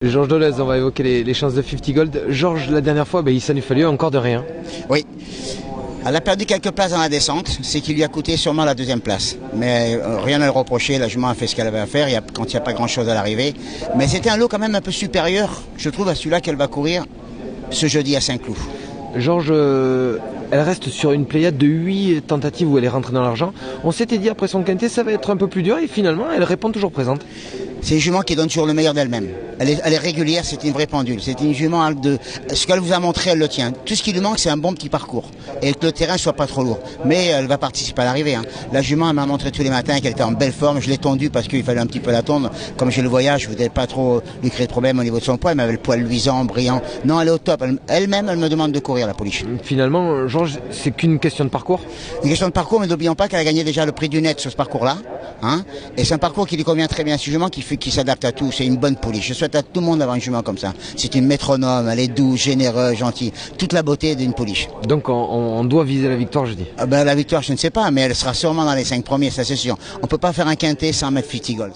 Georges Dolez, on va évoquer les chances de 50 Gold. Georges, la dernière fois, il s'en lui fallu encore de rien. Oui. Elle a perdu quelques places dans la descente, c'est qui lui a coûté sûrement la deuxième place. Mais rien à le reprocher, la jument a fait ce qu'elle avait à faire quand il n'y a pas grand chose à l'arrivée. Mais c'était un lot quand même un peu supérieur, je trouve, à celui-là qu'elle va courir ce jeudi à Saint-Cloud. Georges, elle reste sur une pléiade de 8 tentatives où elle est rentrée dans l'argent. On s'était dit après son quintet, ça va être un peu plus dur et finalement, elle répond toujours présente. C'est une jument qui donne toujours le meilleur d'elle-même. Elle est régulière, c'est une vraie pendule. C'est une jument de ce qu'elle vous a montré, elle le tient. Tout ce qui lui manque, c'est un bon petit parcours et que le terrain soit pas trop lourd. Mais elle va participer à l'arrivée. La jument, elle m'a montré tous les matins qu'elle était en belle forme. Je l'ai tondue parce qu'il fallait un petit peu la tondre. Comme j'ai le voyage, je voulais pas trop lui créer de problème au niveau de son poids. Elle avait le poil luisant, brillant. Non, elle est au top. Elle-même, elle me demande de courir la pouliche. Finalement, Georges, c'est qu'une question de parcours. Une question de parcours, mais n'oublions pas qu'elle a gagné déjà le prix du net sur ce parcours-là. Et c'est un parcours qui lui convient très bien. C'est une jument qui s'adapte à tout. C'est une bonne pouliche. Je souhaite à tout le monde d'avoir une jument comme ça. C'est une métronome. Elle est douce, généreuse, gentille. Toute la beauté d'une pouliche. Donc on doit viser la victoire, je dis. La victoire, je ne sais pas, mais elle sera sûrement dans les 5 premiers, ça c'est sûr. On peut pas faire un quintet sans mettre 50 Gold.